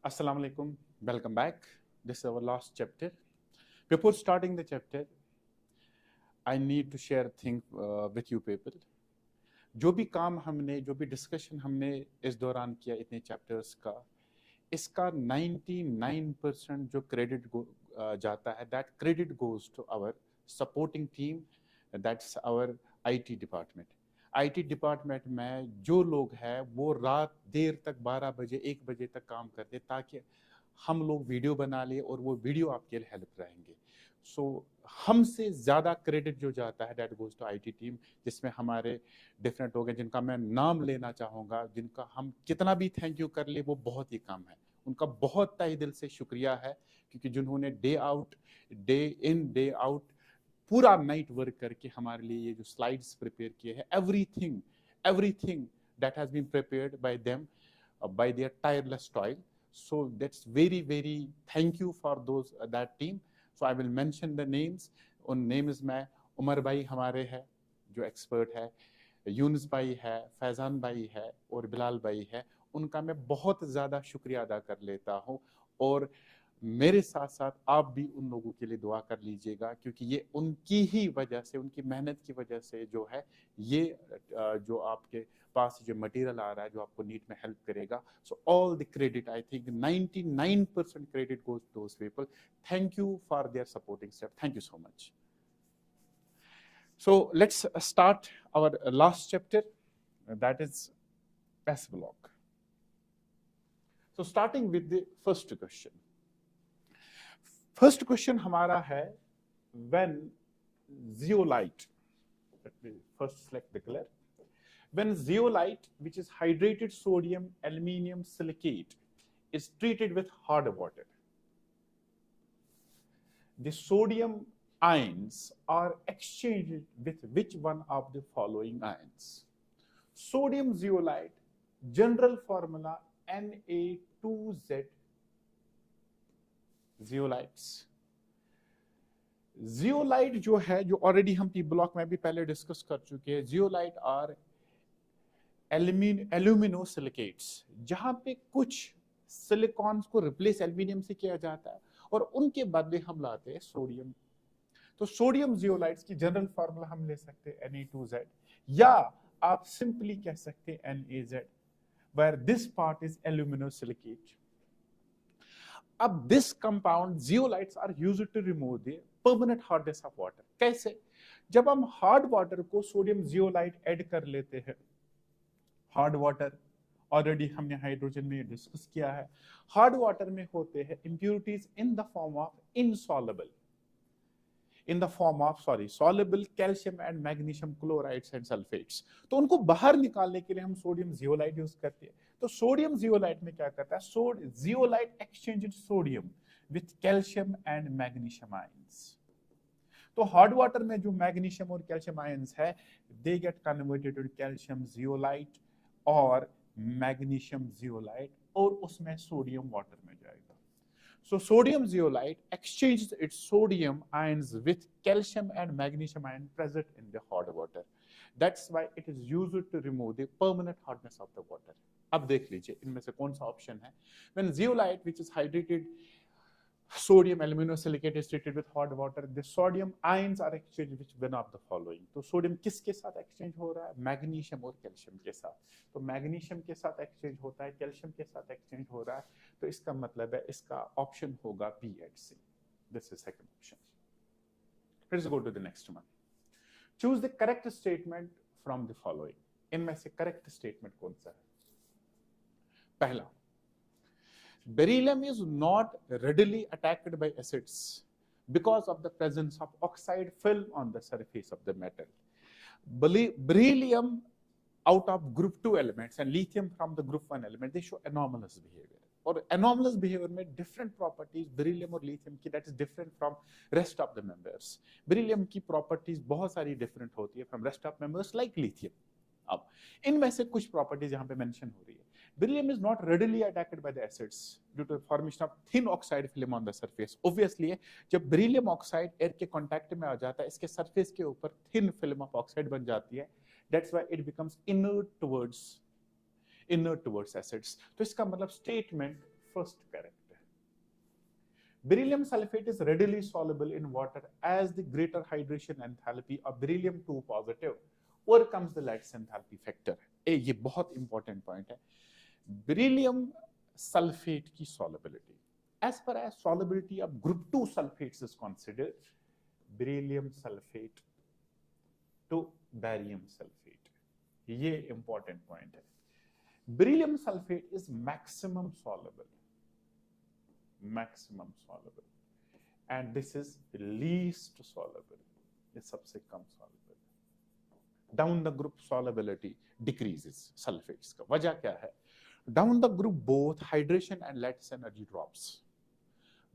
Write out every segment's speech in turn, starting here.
Assalamu alaikum. Welcome back. This is our last chapter. Before starting the chapter, I need to share thing with you people. जो भी काम हमने जो भी discussion हमने इस दौरान किया इतने चैप्टर्स का इसका 99% जो क्रेडिट जाता है that credit goes to our supporting team that's our IT department IT department में जो लोग हैं वो रात देर तक 12 बजे 1 बजे तक काम करते ताकि हम लोग वीडियो बना लिए और वो वीडियो आपके लिए हेल्प रहेंगे सो हमसे ज़्यादा क्रेडिट जो जाता है that goes to IT team जिसमें हमारे डिफरेंट लोग हैं जिनका मैं नाम लेना चाहूँगा जिनका हम कितना भी थैंक यू कर ले वो बहुत ही कम है उनका बहुत तहे दिल से शुक्रिया है क्योंकि जिन्होंने day out day in day out पूरा नाइट वर्क करके हमारे लिए ये जो स्लाइड्स प्रिपेयर किए हैं everything that has been prepared by them by their tireless toil. So that's very thank you for those that team. So I will mention the names. उन names में उमर भाई हमारे हैं जो एक्सपर्ट है यूनुस भाई है फैजान भाई है और बिलाल भाई है उनका मैं बहुत ज़्यादा शुक्रिया अदा कर लेता हूँ और मेरे साथ साथ आप भी उन लोगों के लिए दुआ कर लीजिएगा क्योंकि ये उनकी ही वजह से उनकी मेहनत की वजह से जो है ये जो आपके पास जो मटेरियल आ रहा है जो आपको नीट में हेल्प करेगा so all the credit I think 99% credit goes to those people thank you for their supporting step thank you so much so let's start our last chapter that is S block so starting with the first question हमारा है when zeolite let me first select the color when zeolite which is hydrated sodium aluminium silicate is treated with hard water the sodium ions are exchanged with which one of the following ions sodium zeolite general formula Na2Z zeolites zeolite जो है जो already हम P block में भी पहले discuss कर चुके हैं zeolite आर एल्यूमिनोसिलिकेट्स जहां पे कुछ सिलिकॉन्स को रिप्लेस एल्यूमिनियम से किया जाता है और उनके बदले हम लाते हैं सोडियम तो सोडियम जियोलाइट्स की जनरल फार्मूला हम ले सकते हैं Na2Z या आप सिंपली कह सकते हैं NaZ where this part is aluminosilicate अब this compound zeolites are used to remove the permanent hardness of water कैसे जब हम हार्ड वाटर को सोडियम जियोलाइट ऐड कर लेते हैं हार्ड वाटर ऑलरेडी हमने हाइड्रोजन में डिस्कस किया है हार्ड वाटर में होते हैं impurities in the form of insoluble in the form of soluble calcium and magnesium chlorides and sulfates तो उनको बाहर निकालने के लिए हम सोडियम जियोलाइट यूज करते हैं तो सोडियम जियोलाइट में क्या करता है zeolite exchanged sodium with calcium and magnesium ions तो हार्ड वाटर में जो मैग्नीशियम और कैल्शियम आयंस है they get converted to calcium zeolite और मैग्नीशियम जियोलाइट और उसमें सोडियम वाटर में जाएगा So sodium zeolite exchanges its sodium ions with calcium and magnesium ion present in the hard water. That's why it is used to remove the permanent hardness of the water. अब देख लीजिए इनमें से कौन सा option है When zeolite which is hydrated sodium aluminosilicate is treated with hot water the sodium ions are exchanged with one of the following तो sodium किसके साथ एक्सचेंज हो रहा है मैग्नीशियम और कैल्शियम के साथ तो मैग्नीशियम के साथ एक्सचेंज होता है कैल्शियम के साथ एक्सचेंज हो रहा है तो इसका मतलब है इसका ऑप्शन होगा B and C this is second option let's go to the next one choose the correct statement from the following इनमें से करेक्ट स्टेटमेंट कौन सा है पहला Beryllium is not readily attacked by acids because of the presence of oxide film on the surface of the metal. Beryllium out of group 2 elements and lithium from the group 1 element, they show anomalous behavior. और anomalous behavior में different properties beryllium और lithium की that is different from rest of the members. Beryllium की properties बहुत सारी different होती है from rest of members like lithium. अब इनमें से कुछ प्रॉपर्टीज यहाँ पे मेंशन हो रही है Beryllium is not readily attacked by the acids due to the formation of thin oxide film on the surface. Obviously, जब beryllium oxide air के contact में आ जाता है, इसके surface के ऊपर thin film of oxide बन जाती है. That's why it becomes inert towards acids. तो इसका मतलब statement first correct. Beryllium sulfate is readily soluble in water as the greater hydration enthalpy of beryllium 2 positive overcomes the lattice enthalpy factor. ये बहुत important point है. Beryllium sulfate की solubility. As far as solubility of group 2 sulfates is considered, beryllium sulfate to barium sulfate. ये important point है. Beryllium sulfate is maximum soluble, and this is least soluble. ये सबसे कम soluble. Down the group solubility decreases sulfates का. वजह क्या है? Down the group both hydration and lattice energy drops,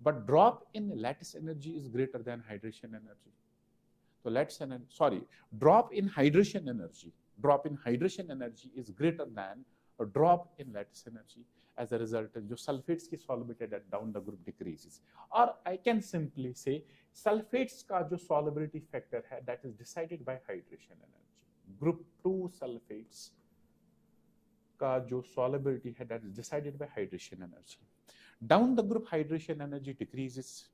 but drop in lattice energy is greater than hydration energy. So drop in hydration energy is greater than a drop in lattice energy. As a result, जो sulfates की solubility at down the group decreases. Or I can simply say sulfates का जो solubility factor है that is decided by hydration energy. Group 2 sulfates का जो solubility है that is decided by hydration energy. Down the group hydration energy decreases.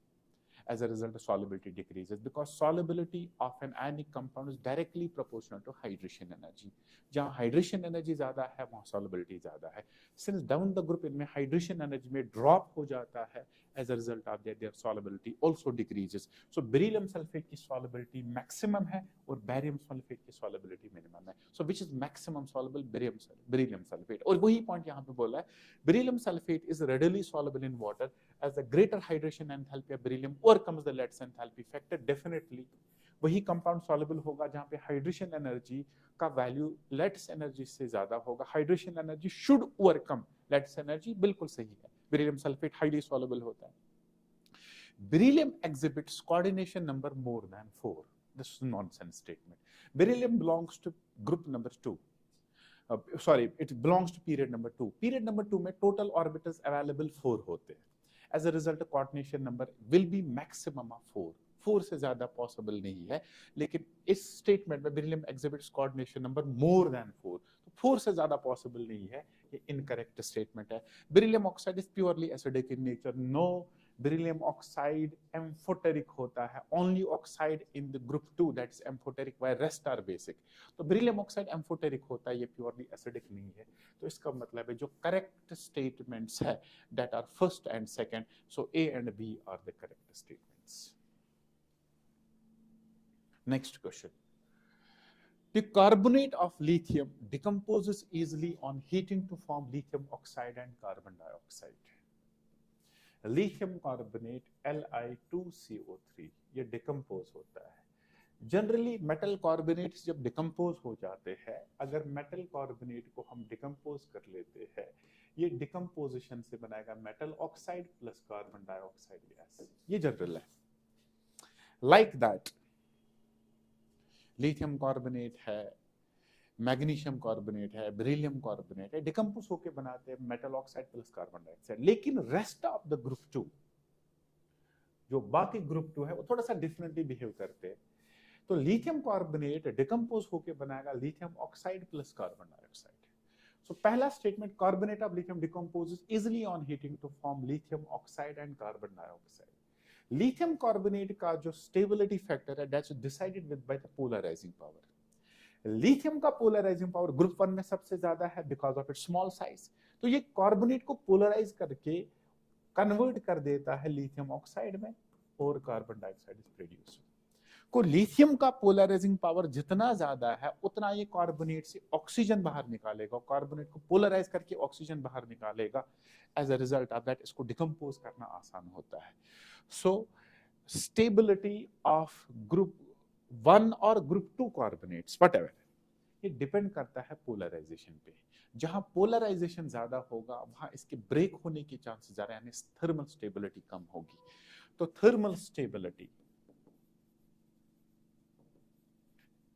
As a result, the solubility decreases because solubility of an ionic compound is directly proportional to hydration energy. जहाँ hydration energy ज़्यादा है वहाँ solubility ज़्यादा है. Since down the group इनमें hydration energy में drop हो जाता है, as a result of that their solubility also decreases. So beryllium sulfate की solubility maximum है और barium sulfate की solubility minimum है. So which is maximum soluble? Beryllium sulfate. और वही point यहाँ पे बोला है, beryllium sulfate is readily soluble in water as the greater hydration enthalpy of beryllium overcomes the lattice enthalpy factor. Definitely वही compound soluble होगा जहां पे हाइड्रेशन एनर्जी का वैल्यू लेटिस एनर्जी से ज्यादा होगा. Hydration energy should overcome lattice energy. बिल्कुल सही है. बेरिलियम सल्फेट हाईली सॉल्युबल होता है. Beryllium exhibits coordination number more than 4. This is nonsense statement. Beryllium belongs to group number 2. it belongs to period number 2. Period number 2 में total orbitals available 4 होते हैं. As a result, coordination number will be maximum of 4. 4 से ज्यादा possible नहीं है. लेकिन इस statement में beryllium exhibits coordination number more than 4, तो 4 से ज्यादा पॉसिबल नहीं है. ये इनकरेक्ट स्टेटमेंट है. Beryllium oxide is purely acidic in nature. No, beryllium oxide amphoteric होता है. Only oxide in the group 2 that is amphoteric, while rest are basic. तो बेरिलियम ऑक्साइड एम्फोटेरिक होता है, ये प्योरली एसिडिक नहीं है. तो इसका मतलब है जो करेक्ट स्टेटमेंट्स है that are first and second, so A and B are the correct statements. Next question. The carbonate of lithium decomposes easily on heating to form lithium oxide and carbon dioxide. Lithium carbonate Li2CO3 ये decompose होता है. Generally metal carbonates जब decompose हो जाते हैं, अगर metal carbonate को हम डिकम्पोज कर लेते हैं, ये डिकम्पोजिशन से बनाएगा metal oxide plus carbon dioxide gas. ये जनरल है. लाइक दैट लिथियम कार्बोनेट है, मैग्नीशियम कार्बोनेट है, बेरिलियम कार्बोनेट है, डिकम्पोज होके बनाते हैं metal oxide plus carbon dioxide. लेकिन रेस्ट ऑफ द ग्रुप 2, जो बाकी ग्रुप 2 है, वो थोड़ा सा डिफरेंटली बिहेव करते हैं. तो लिथियम कार्बोनेट डिकम्पोज होके बनाएगा lithium oxide plus carbon dioxide. So पहला statement, carbonate of lithium decomposes easily on heating to form lithium oxide and carbon dioxide. Lithium carbonate का जो स्टेबिलिटी फैक्टर है that's decided with by the polarising power. Lithium का polarising power group 1 में सबसे ज्यादा है because of its small size. तो ये कार्बोनेट को पोलराइज करके कन्वर्ट कर देता है लिथियम ऑक्साइड में और कार्बन डाइऑक्साइड इज प्रोड्यूस. को लिथियम का पोलराइजिंग पावर जितना ज्यादा है उतना ये कार्बोनेट से ऑक्सीजन बाहर निकालेगा, कार्बोनेट को पोलराइज करके ऑक्सीजन बाहर निकालेगा. As a result of that इसको डिकम्पोज करना आसान होता है. सो स्टेबिलिटी ऑफ ग्रुप 1 और ग्रुप 2 कार्बोनेट्स व्हाटएवर, ये डिपेंड करता है पोलराइजेशन पे. जहां पोलराइजेशन ज्यादा होगा वहां इसके ब्रेक होने की चांसेस ज्यादा, यानी थर्मल स्टेबिलिटी कम होगी. तो thermal stability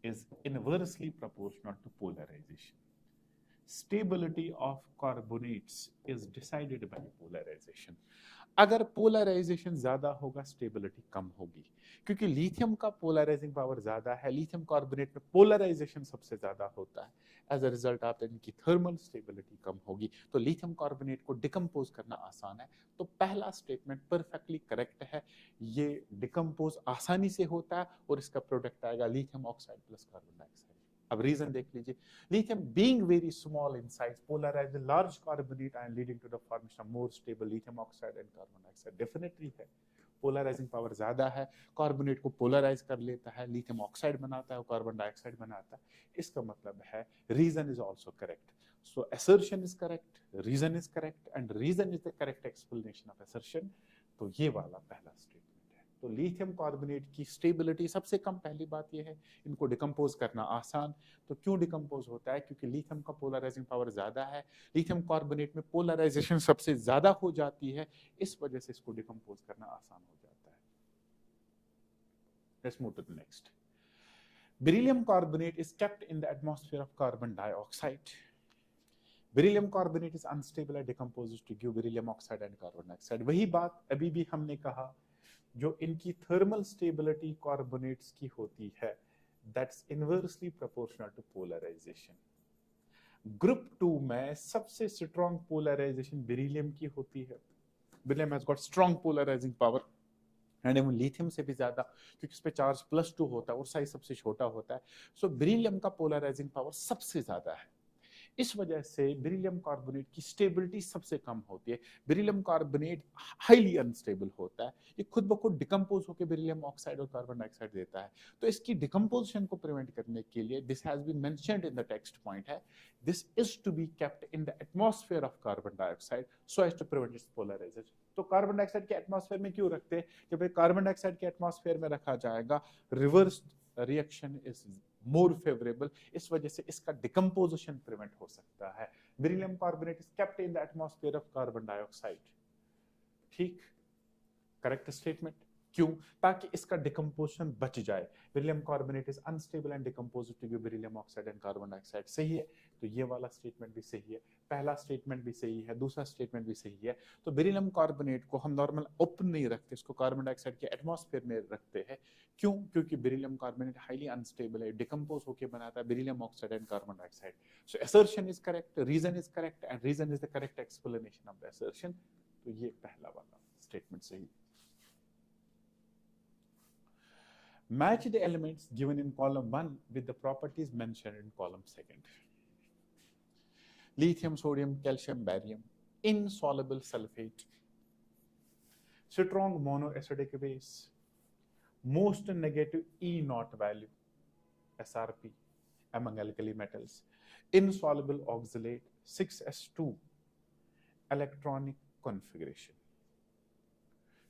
is inversely proportional to polarization. Stability of carbonates is decided by polarization. अगर पोलराइजेशन ज्यादा होगा स्टेबिलिटी कम होगी, क्योंकि लिथियम का पोलराइजिंग पावर ज्यादा है, लिथियम कार्बोनेट में पोलराइजेशन सबसे ज्यादा होता है, एज अ रिजल्ट आप इनकी थर्मल स्टेबिलिटी कम होगी, तो लिथियम कार्बोनेट को डिकम्पोज करना आसान है। तो पहला स्टेटमेंट परफेक्टली करेक्ट है, ये डिकम्पोज आसानी से होता है और इसका प्रोडक्ट आएगा lithium oxide plus carbon dioxide. अब रीजन देख लीजिए, lithium being very small in size polarize the large carbonate ion leading to the formation of more stable lithium oxide and carbon dioxide। Definitely है, polarising power ज्यादा है, carbonate को polarise कर लेता है, लिथियम ऑक्साइड बनाता है और कार्बन डाइऑक्साइड बनाता है। इसका मतलब है reason is also correct, so assertion is correct, reason is correct and reason is the correct explanation of assertion। तो ये वाला पहला स्टेटमेंट है। तो लिथियम कार्बोनेट की स्टेबिलिटी सबसे कम, पहली बात ये है, इनको डिकम्पोज करना आसान। तो क्यों डिकम्पोज होता है? क्योंकि लिथियम का पोलराइजिंग पावर ज्यादा है, लिथियम कार्बोनेट में पोलराइजेशन सबसे ज्यादा हो जाती है, इस वजह से इसको डिकम्पोज करना आसान हो जाता है। Let's move to the next. Beryllium carbonate is kept in the atmosphere of carbon dioxide. Beryllium carbonate is unstable and decomposes to give beryllium oxide and carbon dioxide। वही बात अभी भी हमने कहा, जो इनकी थर्मल स्टेबिलिटी कार्बोनेट्स की होती है, that's inversely proportional to polarization. Group 2 में सबसे स्ट्रॉन्ग पोलराइजेशन बेरिलियम की होती है। Beryllium has got strong polarizing power and एवं लिथियम से भी ज्यादा, क्योंकि इस पे चार्ज +2 होता है और साइज सबसे छोटा होता है। सो बेरिलियम का पोलराइजिंग पावर सबसे ज्यादा है, इस वजह से बेरिलियम कार्बोनेट की स्टेबिलिटी सबसे कम होती है। बेरिलियम कार्बोनेट हाईली अनस्टेबल होता है, ये खुद ब खुद डिकम्पोज होकर बेरिलियम ऑक्साइड और कार्बन डाइऑक्साइड देता है। तो इसकी डिकम्पोजिशन को प्रिवेंट करने के लिए, this has been mentioned in the text point है, this is to be kept in the atmosphere of carbon dioxide so as to prevent its polarisation. तो कार्बन डाइऑक्साइड के एटमॉस्फेयर में क्यों रखते हैं? जब कार्बन डाइऑक्साइड के एटमॉस्फेयर में रखा जाएगा, reverse reaction is more favourable, इस वजह से इसका डिकम्पोजिशन प्रिवेंट हो सकता है। Beryllium carbonate is kept in the atmosphere of carbon dioxide. ठीक, करेक्ट स्टेटमेंट। क्यों? ताकि इसका डिकम्पोजिशन बच जाए। Beryllium carbonate is unstable and decomposed to give beryllium oxide and carbon dioxide. सही है, तो ये वाला स्टेटमेंट भी सही है, पहला स्टेटमेंट भी सही है, दूसरा स्टेटमेंट भी सही है। तो बेरिलियम कार्बोनेट को हम नॉर्मल ओपन नहीं रखते, इसको कार्बन डाइऑक्साइड के एटमॉस्फेयर में रखते हैं। क्यों? क्योंकि बेरिलियम कार्बोनेट हाईली अनस्टेबल है, डिकम्पोज होकर बनाता है beryllium oxide and carbon dioxide. So assertion is correct, reason is correct and reason is the correct explanation of the assertion। तो ये पहला वाला स्टेटमेंट सही। Match the elements given in column 1 with the properties mentioned in column 2. Lithium, sodium, calcium, barium, insoluble sulfate, strong monoacidic base, most negative E0 value, SRP, among alkali metals, insoluble oxalate, 6s2 electronic configuration।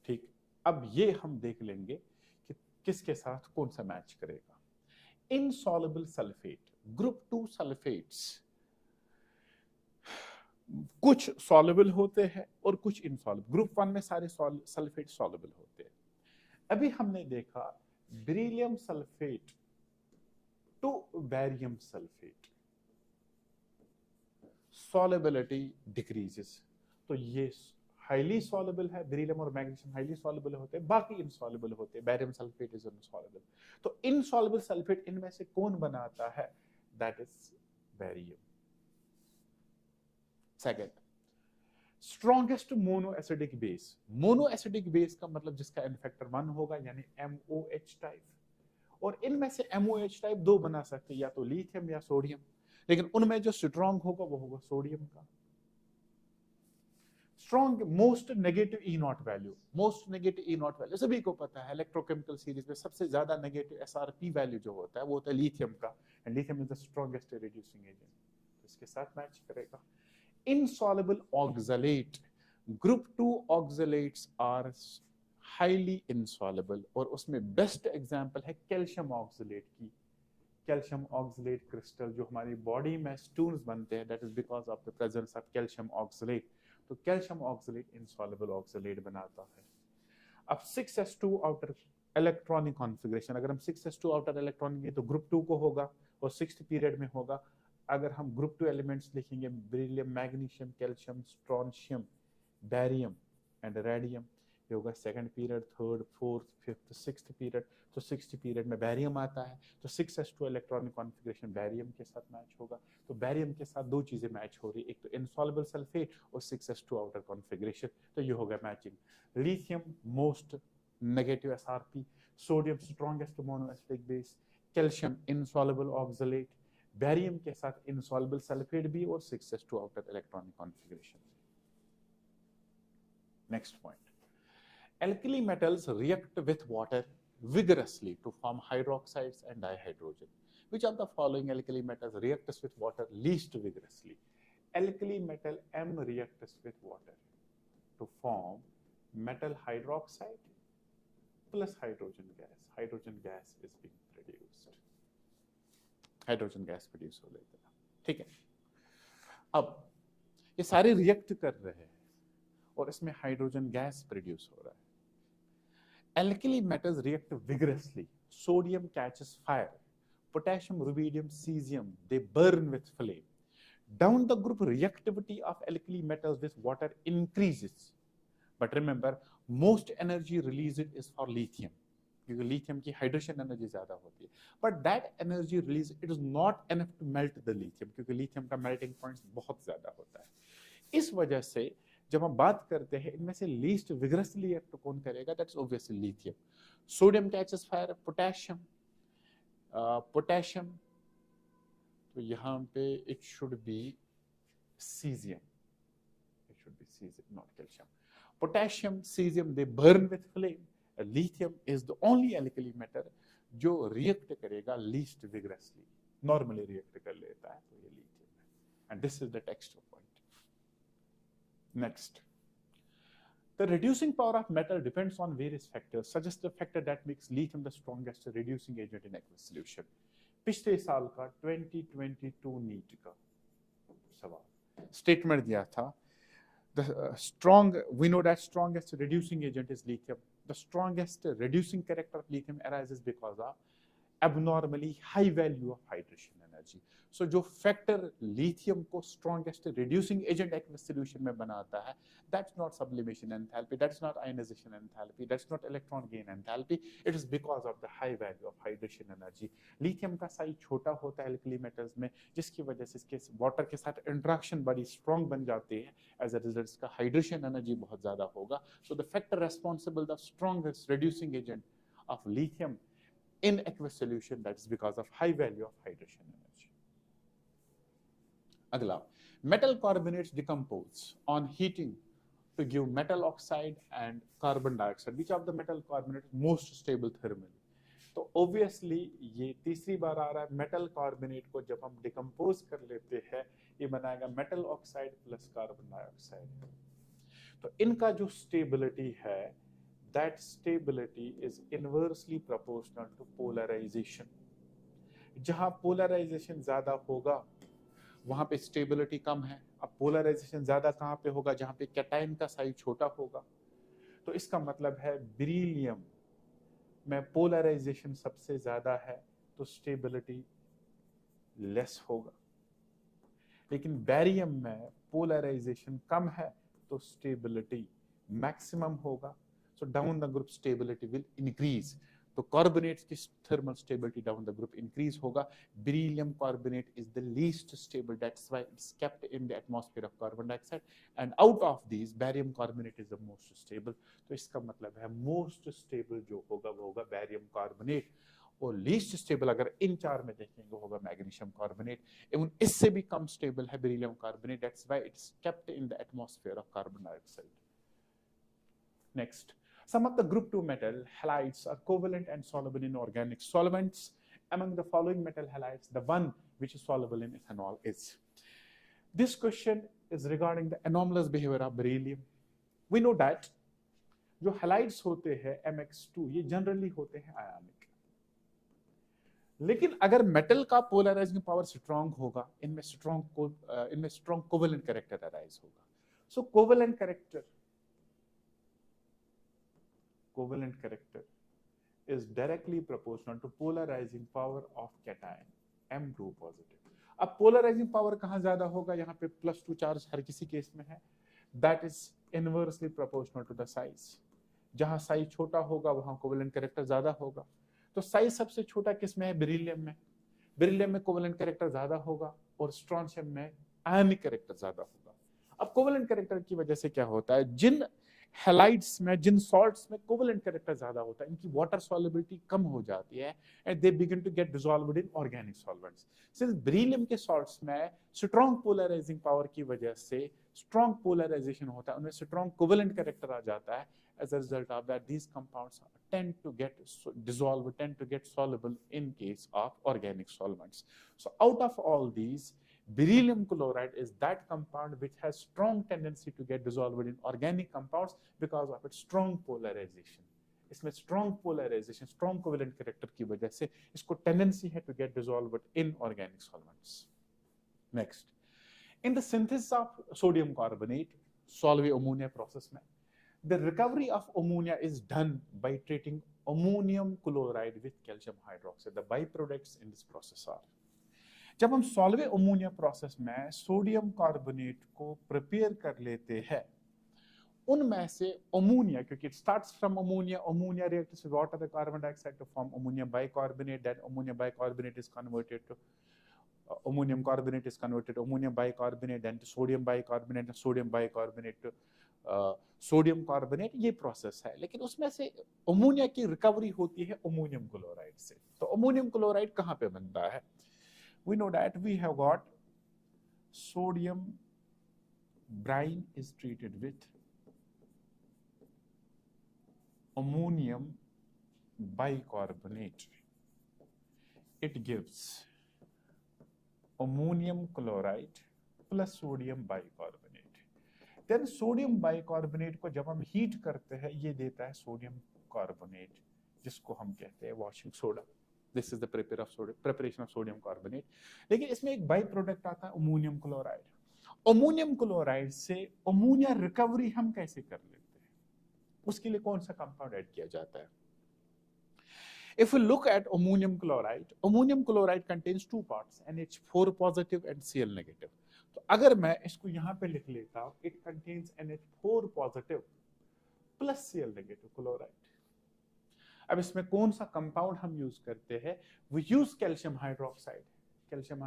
ठीक, अब ये हम देख लेंगे किसके साथ कौन सा मैच करेगा। इनसॉल्युबल सल्फेट, ग्रुप 2 सल्फेट्स कुछ सॉल्युबल होते हैं और कुछ इनसॉल्युबल। ग्रुप 1 में सारे सल्फेट सॉल्युबल होते हैं। अभी हमने देखा beryllium sulphate to barium sulphate, solubility decreases. तो ये हाईली सॉल्युबल है, बेरिलियम और मैग्नीशियम हाईली सॉल्युबल होते हैं, बाकी इनसॉल्युबल होते हैं। Barium sulphate is insoluble. तो इनसॉल्युबल सल्फेट इनमें से कौन बनाता है? That is barium. Second, strongest monoacidic base. Monoacidic base का मतलब जिसका एन फैक्टर 1 होगा, यानी MOH टाइप। और इनमें से MOH टाइप 2 बना सकते हैं, या तो लिथियम या सोडियम, लेकिन उनमें जो स्ट्रॉन्ग होगा वो होगा सोडियम का। Strong most negative E0 value, most negative E0 value सभी को पता है, इलेक्ट्रोकेमिकल सीरीज में सबसे ज्यादा नेगेटिव SRP वैल्यू जो होता है वो होता है लिथियम का, and lithium is the strongest reducing agent, तो इसके साथ मैच करेगा। Insoluble oxalate, group 2 oxalates are highly insoluble, और उसमें बेस्ट एग्जांपल है कैल्शियम ऑक्सलेट की। कैल्शियम ऑक्सलेट क्रिस्टल जो हमारी बॉडी में स्टोन्स बनते हैं, that is because of the presence of calcium oxalate. तो कैल्शियम ऑक्सलेट इनसॉल्युबल ऑक्सलेट बनाता है। अब 6s2 आउटर इलेक्ट्रॉनिक कॉन्फ़िगरेशन, अगर हम 6s2 आउटर इलेक्ट्रॉनिक है तो ग्रुप 2 को होगा और 6th पीरियड में होगा। अगर हम ग्रुप 2 एलिमेंट्स लिखेंगे, beryllium, magnesium, calcium, strontium, barium, and radium, ये होगा second period, third, fourth, fifth, sixth period. तो सिक्स्थ पीरियड में बैरियम आता है, तो 6s2 इलेक्ट्रॉनिक कॉन्फ़िगरेशन बैरियम के साथ मैच होगा। तो बैरियम के साथ दो चीजें मैच हो रही है, एक तो इनसॉल्युबल सल्फेट और 6s2 आउटर कॉन्फ़िगरेशन, तो ये हो गया matching. Lithium most negative SRP, sodium strongest monoacidic base, calcium insoluble oxalate, barium के साथ इनसॉल्युबल सल्फेट भी और 6s2 outer electronic configuration. Next point, alkali metals react with water vigorously to form hydroxides and dihydrogen. Which of the following alkali metals reacts with water least vigorously? Alkali metal M reacts with water to form metal hydroxide plus hydrogen gas. Hydrogen gas is being produced. Hydrogen gas produce हो लेता है, ठीक है। अब ये सारे react कर रहे हैं और इसमें हाइड्रोजन गैस प्रोड्यूस हो रहा है। Alkali metals react vigorously. Sodium catches fire. Potassium, rubidium, cesium, they burn with flame. Down the group, reactivity of alkali metals with water increases. But remember, most energy released is for lithium. क्योंकि lithium की hydration energy ज़्यादा होती है. But that energy release, it is not enough to melt the lithium, क्योंकि lithium का melting point बहुत ज़्यादा होता है. इस वजह से जब हम बात करते हैं इनमें से लीस्ट विग्रसली रिएक्ट कौन करेगा, that's obviously lithium. Sodium catches fire, potassium, potassium, तो यहाँ पे it should be caesium, it should be caesium not calcium. Potassium, caesium, they burn with flame. Lithium is the only alkali metal जो react करेगा least vigorously, normally react कर लेता है, तो ये लिथियम है। And this is the text point. Next, the reducing power of metal depends on various factors, such as the factor that makes lithium the strongest reducing agent in aqueous solution. पिछले साल का 2022 NEET का सवाल statement दिया था, we know that strongest reducing agent is lithium. The strongest reducing character of lithium arises because of abnormally high value of hydration energy. So जो factor lithium को strongest reducing agent aqueous solution में बनाता है, that's not sublimation enthalpy, that's not ionization enthalpy, that's not electron gain enthalpy, it is because of the high value of hydration energy. lithium का size छोटा होता है alkali metals में, जिसकी वजह से इसके water के साथ interaction बड़ी strong बन जाती है, as a result इसका hydration energy बहुत ज़्यादा होगा. So the factor responsible, the strongest reducing agent of lithium in aqueous solution, that is because of high value of hydration energy. Agla, metal carbonates decompose on heating to give metal oxide and carbon dioxide. Which of the metal carbonate is most stable thermally? तो obviously ये तीसरी बार आ रहा है, metal carbonate को जब हम decompose कर लेते हैं, ये बनाएगा metal oxide plus carbon dioxide. तो इनका जो stability है, that stability is inversely proportional to polarization. जहां polarization ज्यादा होगा वहां पे stability कम है. अब polarization ज्यादा कहां पे होगा, जहां पे कैटायन का साइज छोटा होगा. तो इसका मतलब है बेरिलियम में polarization सबसे ज्यादा है तो stability लेस होगा, लेकिन बैरियम में polarization कम है तो stability maximum होगा. So down the group stability will increase. तो carbonates की thermal stability down the group increase होगा. Beryllium carbonate is the least stable, that's why it's kept in the atmosphere of carbon dioxide, and out of these barium carbonate is the most stable. तो इसका मतलब है most stable जो होगा वो होगा barium carbonate, और least stable अगर इन चार में देखेंगे होगा magnesium carbonate. एवं इससे भी कम stable है beryllium carbonate, that's why it's kept in the atmosphere of carbon dioxide. Next, some of the group 2 metal halides are covalent and soluble in organic solvents. Among the following metal halides, the one which is soluble in ethanol is. This question is regarding the anomalous behavior of beryllium. We know that जो halides होते हैं MX2 ये generally होते हैं ionic. लेकिन अगर metal का polarising power strong होगा, इनमें स्ट्रांग कोवेलेंट कैरेक्टर अराइज होगा. सो covalent character is directly proportional to polarizing power of cation M2 positive. अब polarizing power कहाँ ज्यादा होगा, यहाँ पे +2 चार्ज हर किसी केस में है. That is inversely proportional to the size. जहां साइज छोटा होगा वहां कोवेलेंट कैरेक्टर ज्यादा होगा। तो साइज सबसे छोटा किस में है? बेरिलियम में। बेरिलियम में कोवेलेंट कैरेक्टर ज्यादा होगा और स्ट्रोंशियम में आयनिक कैरेक्टर ज्यादा होगा। अब कोवेलेंट कैरेक्टर की वजह से क्या होता है, जिन हैलाइड्स में, जिन सॉल्ट्स में कोवेलेंट कैरेक्टर ज्यादा होता है, इनकी वाटर सॉल्युबिलिटी कम हो जाती है and they begin to get dissolved in organic solvents. Since beryllium के सॉल्ट्स में स्ट्रॉन्ग पोलराइजिंग पावर की वजह से स्ट्रॉन्ग पोलराइजेशन होता है, उनमें स्ट्रॉन्ग कोवेलेंट कैरेक्टर आ जाता है। As a result of that, these compounds tend to get dissolved, tend to get soluble in case of organic solvents. So out of all these, beryllium chloride is that compound which has strong tendency to get dissolved in organic compounds because of its strong polarization. इसमें strong polarization, strong covalent character की वजह से इसको tendency है to get dissolved in organic solvents. Next, in the synthesis of sodium carbonate, solve ammonia process में, the recovery of ammonia is done by treating ammonium chloride with calcium hydroxide. The byproducts in this process are, जब हम Solvay ammonia process में sodium carbonate को prepare कर लेते हैं, उनमें से अमोनिया, क्योंकि it starts from ammonia, ammonia reacts with water and carbon dioxide to form ammonia bicarbonate, then ammonia bicarbonate is converted to ammonium carbonate is converted to ammonium bicarbonate, then to sodium bicarbonate, and sodium bicarbonate to sodium carbonate. ये process है, लेकिन उसमें से ammonia की recovery होती है ammonium chloride से। तो अमोनियम क्लोराइड कहां पे बनता है? We know that we have got sodium brine is treated with ammonium bicarbonate. It gives ammonium chloride plus sodium bicarbonate. Then sodium bicarbonate को जब हम हीट करते हैं, ये देता है सोडियम कार्बोनेट, जिसको हम कहते हैं washing soda. This is the preparation of sodium carbonate. लेकिन इसमें एक बाई प्रोडक्ट आता है अमोनियम क्लोराइड। अमोनियम क्लोराइड से अमोनिया रिकवरी हम कैसे कर लेते हैं? उसके लिए कौन सा कंपाउंड ऐड किया जाता है? If we look at ammonium chloride contains two parts, NH4 positive and Cl negative. तो अगर मैं इसको यहाँ पे लिख लेता हूँ, it contains NH4 positive plus Cl negative chloride. अब इसमें कौन सा कंपाउंड हम यूज करते हैं? We use calcium hydroxide. Calcium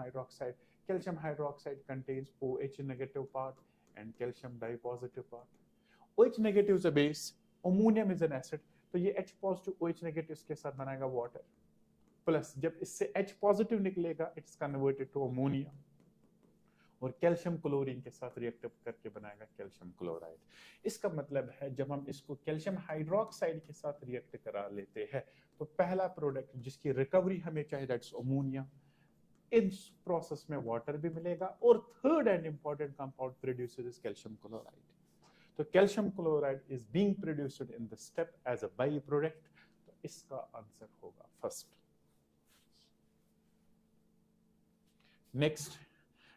hydroxide contains OH negative part and calcium dipositive part. OH negative is a base, ammonium is an acid. तो ये H positive OH negative के साथ बनाएगा वाटर, प्लस जब इससे H पॉजिटिव निकलेगा it's converted two ammonia और calcium chlorine के साथ रिएक्ट करके बनाएगा कैल्शियम क्लोराइड। इसका मतलब है जब हम इसको कैल्शियम हाइड्रोक्साइड के साथ रिएक्ट करा लेते हैं तो पहला प्रोडक्ट जिसकी रिकवरी हमें चाहिए दैट्स अमोनिया। इस प्रोसेस में वाटर भी मिलेगा और third and important compound produces calcium chloride. तो calcium chloride is being produced in the step as a by product. तो इसका आंसर होगा first. Next,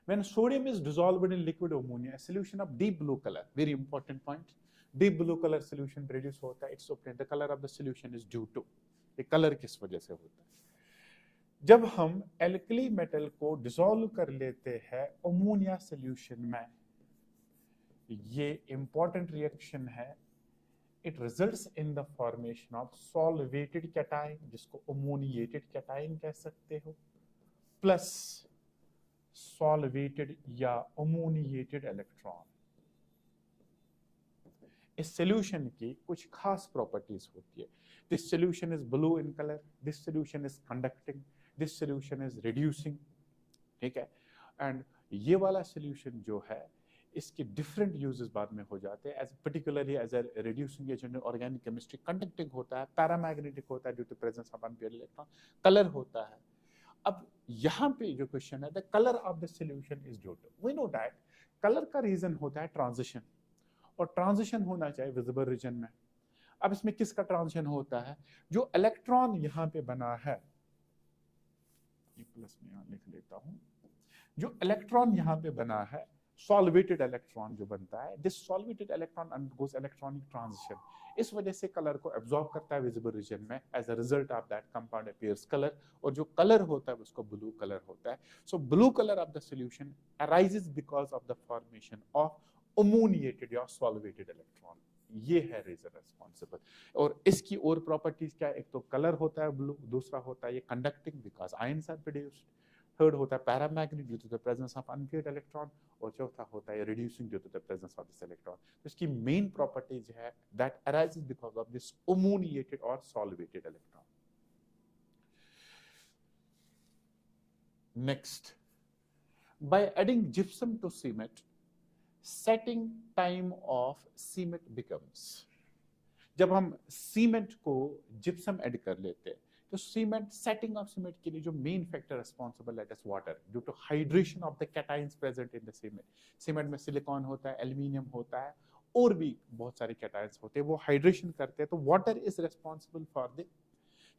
when sodium is dissolved in liquid ammonia, a solution of deep blue color, very important point, deep blue color solution produce होता है, it's obtained, the color of the solution is due to, ये colour किस वजह से होता है? जब हम एल्कली मेटल को डिसॉल्व कर लेते हैं अमोनिया सॉल्यूशन में, ये इंपॉर्टेंट रिएक्शन है, it results in the formation of solvated cation, जिसको अमोनिएटेड कैटायन कह सकते हो, प्लस सॉल्वेटेड या अमोनिएटेड इलेक्ट्रॉन। इस सॉल्यूशन की कुछ खास प्रॉपर्टीज होती है। This solution is blue in colour, this solution is conducting, this solution is reducing, ठीक है। एंड ये वाला सॉल्यूशन जो है इसके डिफरेंट यूजेस बाद में हो जाते हैं, as particularly as a reducing agent organic chemistry, conducting होता है, पैरामैग्नेटिक होता है due to presence of unpaired electron, colour होता है। अब यहाँ पे जो क्वेश्चन है, the colour of the solution is due to, we know that colour का रीजन होता है ट्रांजिशन, और ट्रांजिशन होना चाहिए विजिबल रीजन में। अब इसमें किसका ट्रांजिशन होता है? जो इलेक्ट्रॉन यहाँ पे बना है, ये प्लस में यहाँ लिख लेता हूँ, जो इलेक्ट्रॉन यहाँ पे बना है, सॉल्वेटेड इलेक्ट्रॉन जो बनता है, this solvated electron undergoes electronic transition, इस वजह से कलर को एब्जॉर्ब करता है विजिबल रीजन में, as a result of that compound appears colour, और जो कलर होता है उसको ब्लू कलर होता है। सो blue colour of the solution arises because of the formation of ammoniated या सॉल्वेटेड इलेक्ट्रॉन, ये है रीजन रिस्पॉन्सिबल। और इसकी और प्रॉपर्टीज क्या है, एक तो कलर होता है ब्लू, दूसरा होता है ये conducting because ions are produced, third होता है paramagnetic due to the presence of unpaired electron, और चौथा होता है reducing due to the presence of this electron. तो इसकी मेन प्रॉपर्टीज है that arises because of this ammoniated और solvated electron. Next, by adding gypsum to cement, setting time of cement becomes, जब हम सीमेंट को जिप्सम ऐड कर लेते हैं तो सीमेंट, सेटिंग ऑफ सीमेंट के लिए जो मेन फैक्टर रिस्पॉन्सिबल है is water, due to hydration of the cations present in the cement. Cement में सिलिकॉन होता है, एल्यूमिनियम होता है, और भी बहुत सारे कैटायंस होते हैं, वो हाइड्रेशन करते हैं, तो water is responsible for the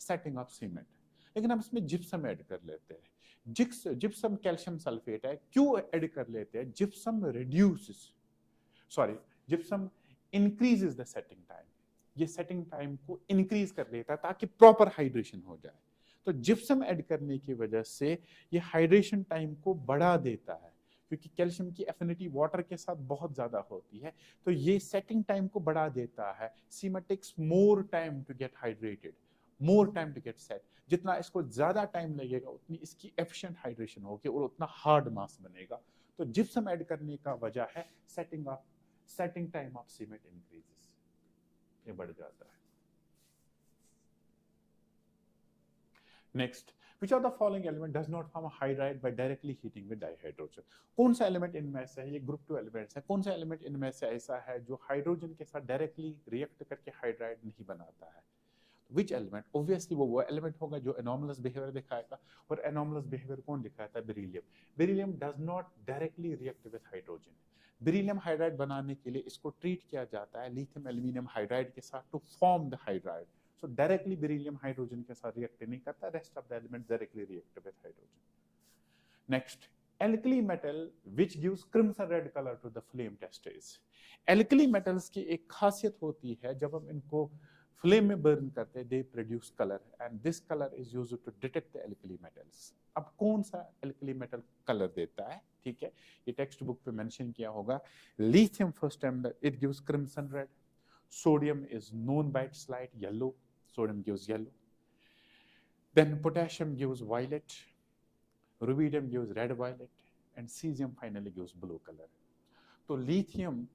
setting of cement. लेकिन हम इसमें जिप्सम ऐड कर लेते हैं, जिप्सम कैल्शियम सल्फेट है, क्यों ऐड कर लेते हैं, gypsum gypsum increases the setting time, ये सेटिंग टाइम को इंक्रीज कर देता है ताकि प्रॉपर हाइड्रेशन हो जाए। तो जिप्सम ऐड करने की वजह से ये हाइड्रेशन टाइम को बढ़ा देता है, क्योंकि कैल्शियम की एफिनिटी वाटर के साथ बहुत ज्यादा होती है, तो ये सेटिंग टाइम को बढ़ा देता है। Cement takes more time to get hydrated, more time to get set, जितना इसको ज्यादा टाइम लगेगा उतनी इसकी एफिशिएंट हाइड्रेशन होगी और उतना हार्ड मास बनेगा। तो जिप्सम ऐड करने का वजह है setting time of cement increases, ये बढ़ जाता है। Next, which of the following element does not form a hydride by directly heating with dihydrogen? कौन सा एलिमेंट इनमें से है, ये ग्रुप 2 एलिमेंट्स है, कौन सा एलिमेंट इनमें से ऐसा है जो हाइड्रोजन के साथ डायरेक्टली रिएक्ट करके हाइड्राइड नहीं बनाता है? Which element? Obviously वो एलिमेंट होगा जो anomalous behavior दिखाएगा, और anomalous behavior कौन दिखाता है, beryllium. Beryllium does not directly react with hydrogen। Beryllium hydride बनाने के लिए इसको ट्रीट किया जाता है लिथियम एल्यूमिनियम हाइड्राइड के साथ to form the hydride. So directly beryllium hydrogen के साथ रिएक्ट नहीं करता, rest of the element directly react with hydrogen. Next, alkali metal which gives crimson red color to the flame testers। alkali metals की एक खासियत होती है, जब हम इनको फ्लेम में बर्न करते हैं, they produce colour, and this colour is used to detect the alkali metals. अब कौन सा एल्कली मेटल कलर देता है, ठीक है, ये टेक्स्ट बुक पे मेंशन किया होगा। Lithium first time it gives crimson red, sodium is known by its light yellow, sodium gives yellow, then potassium gives violet, rubidium gives red violet, and caesium finally gives blue colour. तो lithium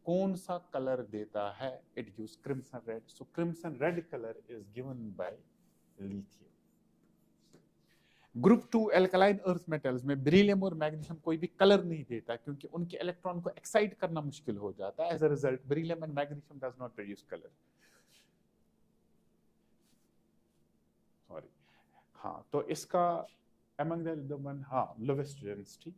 कौन सा colour देता है, it gives crimson red, so crimson red colour is given by lithium. Group 2 alkaline earth metals में beryllium और magnesium कोई भी colour नहीं देता, क्योंकि उनके इलेक्ट्रॉन को एक्साइट करना मुश्किल हो जाता है। As a result beryllium and magnesium does not produce colour. Sorry, हाँ, तो इसका among the one, हाँ, lowest density,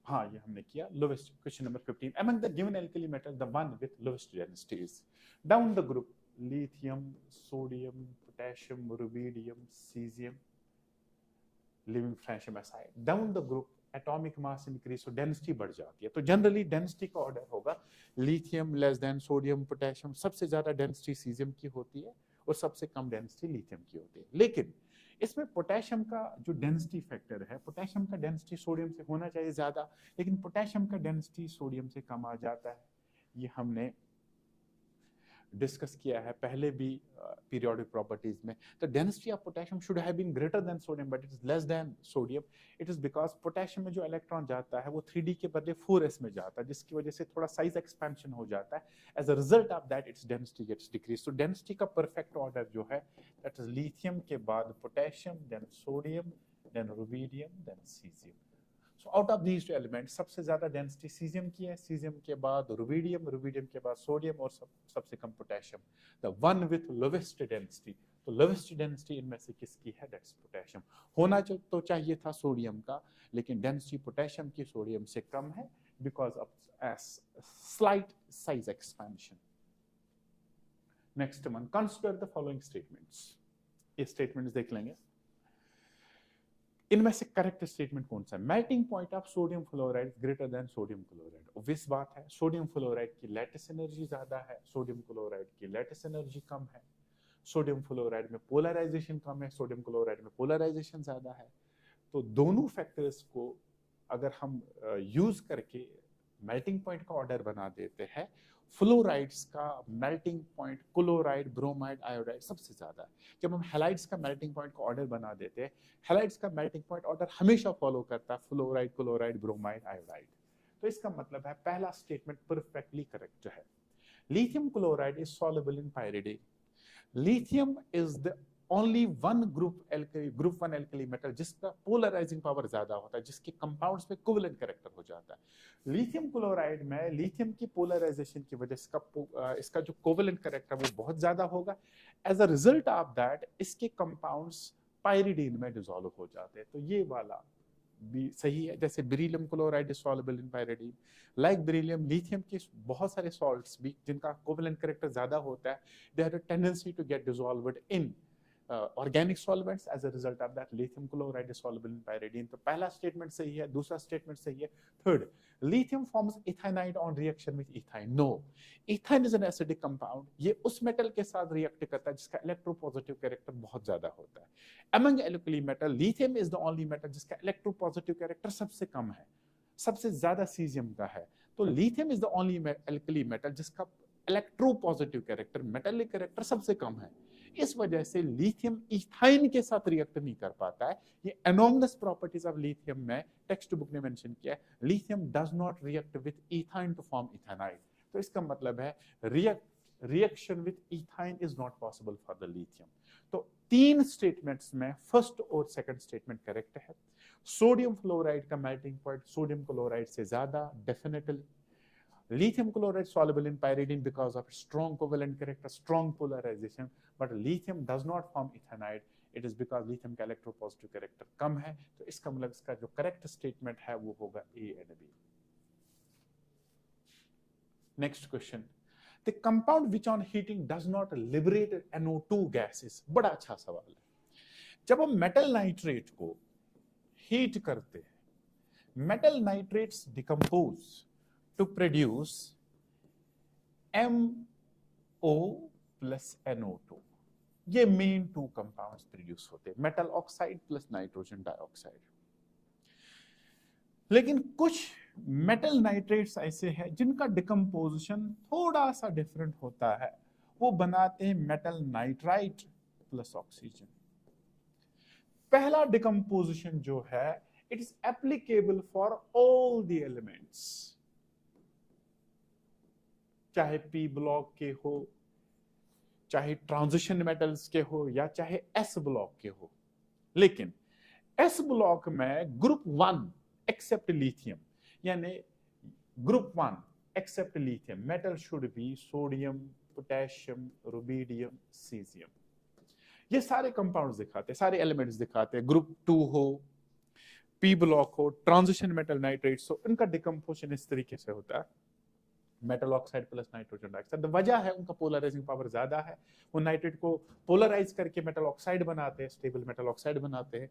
हाँ, ये हमने किया lowest, question number 15, among the given alkali metal the one with lowest density is, down the group, lithium, sodium, potassium, rubidium, cesium, leaving francium aside, down the group atomic mass increase, so density बढ़ जाती है। तो generally density का order होगा lithium less than sodium, potassium, सबसे ज्यादा density caesium की होती है और सबसे कम डेंसिटी लिथियम की होती है। लेकिन इसमें पोटेशियम का जो डेंसिटी फैक्टर है, पोटेशियम का डेंसिटी सोडियम से होना चाहिए ज्यादा, लेकिन पोटेशियम का डेंसिटी सोडियम से कम आ जाता है। ये हमने डिस्कस किया है पहले भी पीरियोडिक प्रॉपर्टीज में। The density of potassium should have been greater than sodium but it is less than sodium. It is because potassium में जो इलेक्ट्रॉन जाता है वो 3d के बदले 4s में जाता है, जिसकी वजह से थोड़ा साइज एक्सपेंशन हो जाता है। As a result of that its density gets decrease. तो डेंसिटी का परफेक्ट ऑर्डर जो है दैट इज लिथियम के बाद potassium, then sodium, then rubidium, then caesium. So out of these two elements सबसे ज्यादा डेंसिटी सीजियम की है, सीजियम के बाद रुबिडियम, रुबिडियम के बाद सोडियम और सबसे कम potassium. The one with lowest density, तो लोवेस्ट डेंसिटी इनमें से किसकी है, दैट्स पोटेशियम। होना तो चाहिए था सोडियम का, लेकिन डेंसिटी पोटेशियम की सोडियम से कम है because of slight size expansion. Next one, consider the following statements. ये स्टेटमेंट्स देख लेंगे, इनमें से करेक्ट स्टेटमेंट कौन सा है। Melting point of sodium fluoride greater than sodium chloride. Obvious बात है, सोडियम फ्लोराइड की लैटिस एनर्जी ज्यादा है, सोडियम क्लोराइड की लैटिस एनर्जी कम है। सोडियम फ्लोराइड में पोलराइजेशन कम है, सोडियम क्लोराइड में पोलराइजेशन ज्यादा है। तो दोनों फैक्टर्स को अगर हम यूज करके मेल्टिंग पॉइंट का ऑर्डर बना देते हैं, फ्लोराइड्स का melting point chloride, bromide, iodide सबसे ज्यादा है। जब हम हैलाइड्स का मेल्टिंग पॉइंट का ऑर्डर बना देते हैं, हैलाइड्स का मेल्टिंग पॉइंट ऑर्डर हमेशा फॉलो करता है फ्लोराइड, क्लोराइड, ब्रोमाइड, आयोडाइड। तो इसका मतलब है पहला स्टेटमेंट परफेक्टली करेक्ट है। Lithium chloride is soluble in pyridine. Lithium is the only one group one alkali metal जिसका पोलराइजिंग पावर ज्यादा होता है, जिसके कंपाउंड्स में कोवेलेंट कैरेक्टर हो जाता है। लिथियम क्लोराइड में लिथियम की पोलराइजेशन की वजह से इसका जो कोवेलेंट कैरेक्टर वो बहुत ज्यादा होगा। As a result of that इसके कंपाउंड्स पाइरिडीन में डिसॉल्व हो जाते हैं। तो ये वाला भी सही है। जैसे beryllium chloride is soluble in pyridine, like beryllium lithium के बहुत सारे सॉल्ट्स भी जिनका कोवेलेंट कैरेक्टर ज्यादा होता है, they have a tendency to get dissolved in organic solvents. As a result of that, lithium chloride is soluble in pyridine. तो पहला स्टेटमेंट सही है, दूसरा स्टेटमेंट सही है। Third, lithium forms ethanide on reaction with ethine. No, ethine is an acidic compound. ये उस metal के साथ रिएक्ट करता है जिसका इलेक्ट्रोपॉजिटिव कैरेक्टर बहुत ज्यादा होता है। Among alkali metal, lithium is the only metal जिसका इलेक्ट्रोपॉजिटिव कैरेक्टर सबसे कम है, सबसे ज्यादा सीजियम का है। तो lithium is the only alkali metal जिसका इलेक्ट्रोपॉजिटिव कैरेक्टर, मेटालिक कैरेक्टर सबसे कम है। इस वजह से लिथियम इथाइन के साथ रिएक्ट नहीं कर पाता है। ये एनॉर्मस प्रॉपर्टीज ऑफ लिथियम में टेक्स्ट बुक ने मेंशन किया है, lithium does not react with ethyne to form ethanide. तो इसका मतलब है reaction with ethyne is not possible for the lithium. तो तीन स्टेटमेंट्स में फर्स्ट और सेकंड स्टेटमेंट करेक्ट है। सोडियम फ्लोराइड का मेल्टिंग पॉइंट सोडियम क्लोराइड से ज्यादा definitely. Lithium chloride soluble in pyridine because of strong covalent character, strong polarization, but lithium does not form ethanide. It is because lithium का electropositive character कम है। तो इसका मतलब इसका जो correct statement है वो होगा A and B. Next question. The compound which on heating does not liberate NO2 gases. बड़ा अच्छा सवाल है। जब हम मेटल नाइट्रेट को हीट करते हैं, metal nitrates decompose to produce MO plus NO2। ये मेन टू कंपाउंड्स प्रोड्यूस होते हैं, metal oxide plus nitrogen dioxide. लेकिन कुछ मेटल नाइट्रेट्स ऐसे हैं जिनका डिकम्पोजिशन थोड़ा सा डिफरेंट होता है, वो बनाते हैं मेटल नाइट्राइट प्लस ऑक्सीजन। पहला डिकम्पोजिशन जो है it is applicable for all the elements, चाहे पी ब्लॉक के हो, चाहे ट्रांजिशन मेटल्स के हो, या चाहे एस ब्लॉक के हो। लेकिन एस ब्लॉक में ग्रुप 1 एक्सेप्ट लिथियम, यानी group 1 except lithium metal should be sodium, potassium, rubidium, caesium. ये सारे कंपाउंड्स दिखाते हैं, सारे एलिमेंट्स दिखाते हैं। ग्रुप 2 हो, पी ब्लॉक हो, ट्रांजिशन मेटल नाइट्रेट्स हो, इनका डिकम्पोजिशन इस तरीके से होता है, metal oxide plus nitrogen dioxide. वजह है उनका पोलराइजिंग पावर ज्यादा है, वो नाइट्रेट को पोलराइज करके मेटल ऑक्साइड बनाते हैं, स्टेबल मेटल ऑक्साइड बनाते हैं।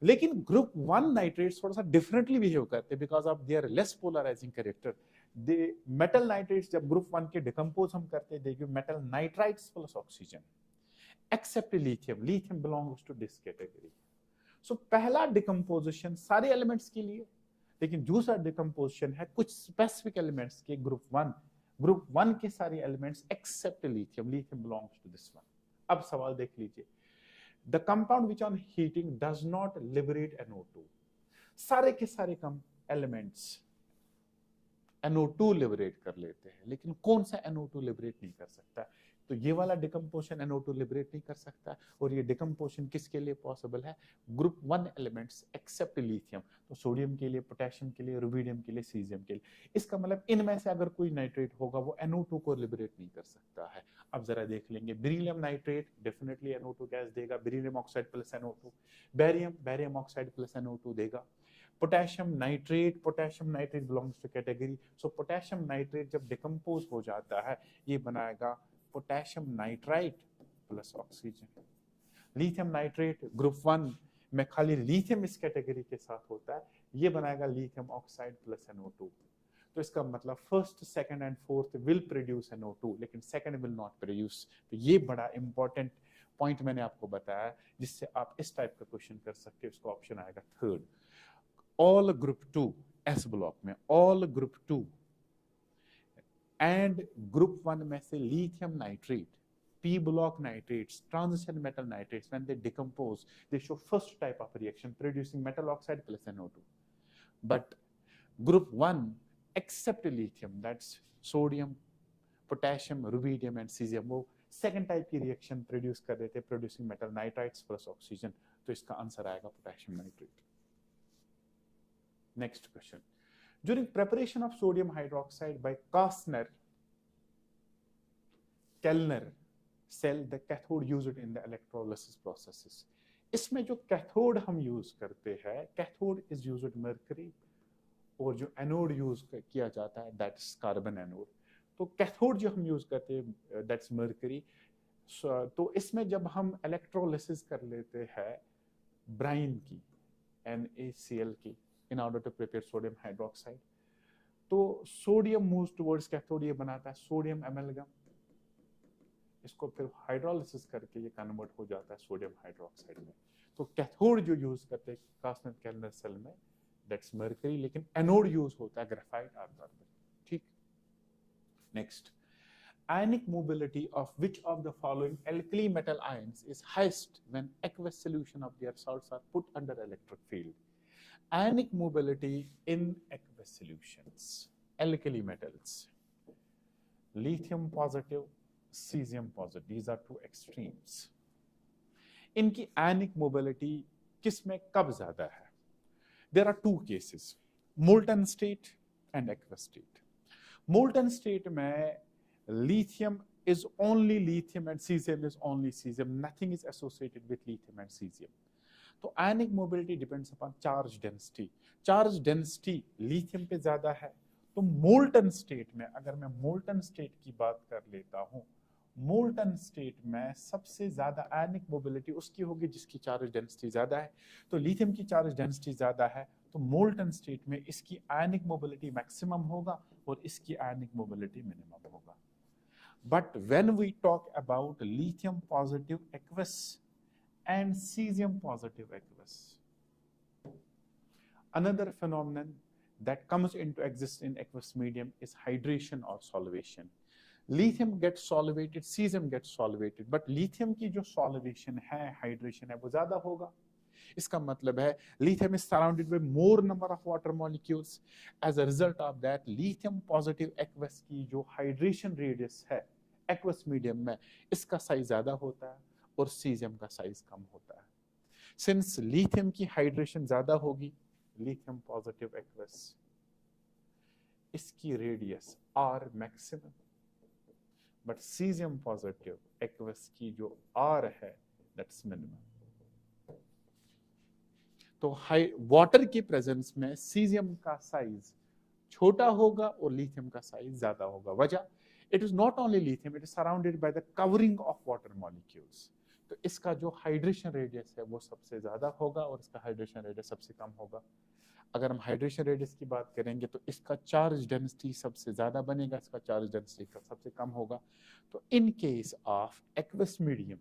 लेकिन ग्रुप 1 नाइट्रेट्स थोड़ा सा डिफरेंटली बिहेव करते हैं because of their less polarising character. The metal nitrates जब ग्रुप 1 के डिकम्पोज हम करते हैं, they give metal nitrites plus oxygen except lithium. Lithium belongs to this category. So पहला डिकम्पोजिशन सारे एलिमेंट्स के लिए, लेकिन दूसरा डिकम्पोजिशन है कुछ स्पेसिफिक एलिमेंट्स के ग्रुप 1 के सारे elements except lithium, lithium belongs to this one. अब सवाल देख लीजिए, the compound which on heating does not liberate NO2। सारे के सारे एलिमेंट्स NO2 लिबरेट कर लेते हैं, लेकिन कौन सा NO2 लिबरेट नहीं कर सकता? तो ये वाला डिकम्पोजिशन NO2 लिबरेट नहीं कर सकता, और ये डिकम्पोजिशन किसके लिए पॉसिबल है? Group 1 elements except lithium. तो सोडियम के लिए, पोटेशियम के लिए, रुबिडियम के लिए, सीजियम के लिए। इसका मतलब इनमें से अगर कोई नाइट्रेट होगा वो NO2 को लिबरेट नहीं कर सकता है। अब जरा देख लेंगे, beryllium nitrate definitely NO2 gas देगा, beryllium oxide plus NO2। Barium oxide plus NO2 देगा। Potassium nitrate belongs to category. So potassium nitrate जब डिकम्पोज हो जाता है, ये बनाएगा potassium nitrite plus oxygen. Lithium nitrate group 1 में खाली लिथियम इस कैटेगरी के साथ होता है, ये बनाएगा लिथियम ऑक्साइड प्लस NO2। तो इसका मतलब first, second and fourth will produce NO2, लेकिन सेकंड विल नॉट प्रोड्यूस। तो ये बड़ा इंपॉर्टेंट पॉइंट मैंने आपको बताया, जिससे आप इस टाइप का क्वेश्चन कर सकते हो। इसका ऑप्शन आएगा third. All group 2 S block में, ऑल ग्रुप 2 एंड ग्रुप 1 में से lithium nitrate, p block nitrates, transition metal nitrates, when they decompose they show first type of reaction producing metal oxide plus NO2. But group 1 except lithium, that's sodium, potassium, rubidium and cesium, वो second type की reaction produce कर रहे थे producing metal nitrites plus oxygen. तो इसका answer आएगा potassium nitrate. Next question. During preparation of sodium hydroxide by Kellner cell, the cathode used in the electrolysis processes. इसमें जो कैथोड हम यूज करते हैं, कैथोड इज यूज्ड मर्करी, और जो एनोड यूज किया जाता है दैट्स कार्बन एनोड. तो कैथोड जो हम यूज करते हैं दैट्स मर्करी. तो इसमें जब हम इलेक्ट्रोलिसिस कर लेते हैं ब्राइन की, NaCl की, in order to prepare sodium hydroxide, तो सोडियम मूव्स टुवर्ड्स कैथोड, ये बनाता है सोडियम एमलगम. इसको फिर हाइड्रोलिसिस करके ये कन्वर्ट हो जाता है सोडियम हाइड्रोक्साइड में. तो कैथोड जो यूज करते हैं कास्नर-केल्नर सेल में दैट्स मर्करी, लेकिन एनोड यूज होता है ग्रेफाइट और कार्बन. ठीक. Next, ionic mobility of which of the following alkali metal ions is highest when aqueous solution of their salts are put under electric field? Ionic mobility in aqueous solutions, alkali metals, lithium positive, cesium positive, these are two extremes. इनकी ionic mobility किसमें कब ज्यादा है? There are two cases, molten state and aqueous state. Molten state में lithium is only lithium and cesium is only cesium. Nothing is associated with lithium and cesium. तो ionic mobility depends upon charge density. Charge density lithium पे ज्यादा है. तो molten state में, अगर मैं molten state की बात कर लेता हूँ, molten state में सबसे ज्यादा ionic mobility उसकी होगी जिसकी charge density ज्यादा है. तो lithium की charge density ज्यादा है, तो molten state में इसकी ionic mobility maximum होगा और इसकी ionic mobility minimum होगा. But when we talk about lithium positive aqueous and cesium positive aqueous, another phenomenon that comes into existence in aqueous medium is hydration or solvation. Lithium gets solvated, cesium gets solvated, but lithium की जो solvation है, hydration है, वो ज़्यादा होगा. इसका मतलब है lithium is surrounded by more number of water molecules. As a result of that, lithium positive aqueous की जो hydration radius है aqueous medium में, इसका साइज ज्यादा होता है और cesium का साइज कम होता है. Since lithium की hydration ज्यादा होगी, lithium positive aqueous, इसकी radius R maximum, but cesium positive aqueous की जो R है that's minimum. तो वाटर की प्रेजेंस में cesium का साइज छोटा होगा और lithium का साइज ज्यादा होगा. वजह, it is not only lithium, it is surrounded by the covering of water molecules. तो इसका जो हाइड्रेशन रेडियस है वो सबसे ज्यादा होगा और इसका हाइड्रेशन रेडियस सबसे कम होगा. अगर हम हाइड्रेशन रेडियस की बात करेंगे तो इसका चार्ज डेंसिटी सबसे ज्यादा बनेगा, इसका चार्ज डेंसिटी सबसे कम होगा. तो in case of aqueous medium,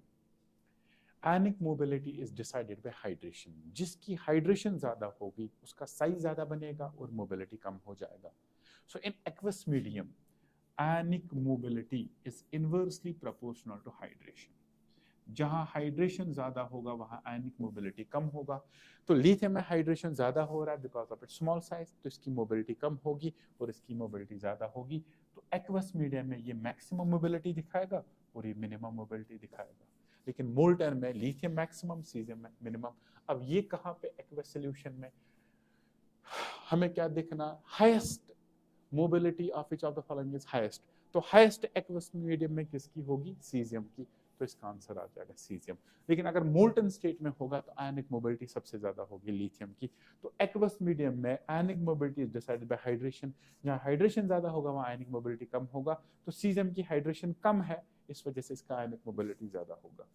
ionic mobility is decided by hydration. जिसकी हाइड्रेशन ज्यादा होगी उसका साइज ज्यादा बनेगा और मोबिलिटी कम हो जाएगा. So in aqueous medium, ionic mobility is inversely proportional to hydration. जहां हाइड्रेशन ज्यादा होगा वहां ionic mobility कम होगा. तो लिथियम में हाइड्रेशन ज्यादा हो रहा है because of its small size, तो इसकी मोबिलिटी कम होगी और इसकी मोबिलिटी ज्यादा होगी. तो एक्वस मीडियम में ये मैक्सिमम मोबिलिटी दिखाएगा और ये मिनिमम मोबिलिटी दिखाएगा. लेकिन मोल्टन में लिथियम मैक्सिमम, सीजियम मिनिमम. अब ये कहाँ पे एक्वस सॉल्यूशन में हमें क्या देखना, highest mobility of which of the following is highest. तो हाईएस्ट एक्वस मीडियम में किसकी होगी, सीजियम की. तो इसका आंसर आ जाएगा सीजियम. लेकिन अगर मोल्टन स्टेट में होगा तो आयनिक मोबिलिटी सबसे ज्यादा होगी लिथियम की. तो एक्वस मीडियम में ionic mobility is decided by hydration. जहां हाइड्रेशन ज्यादा होगा वहां आयनिक मोबिलिटी कम होगा. तो सीजियम की हाइड्रेशन कम है, इस वजह से इसका आयनिक मोबिलिटी ज्यादा होगा.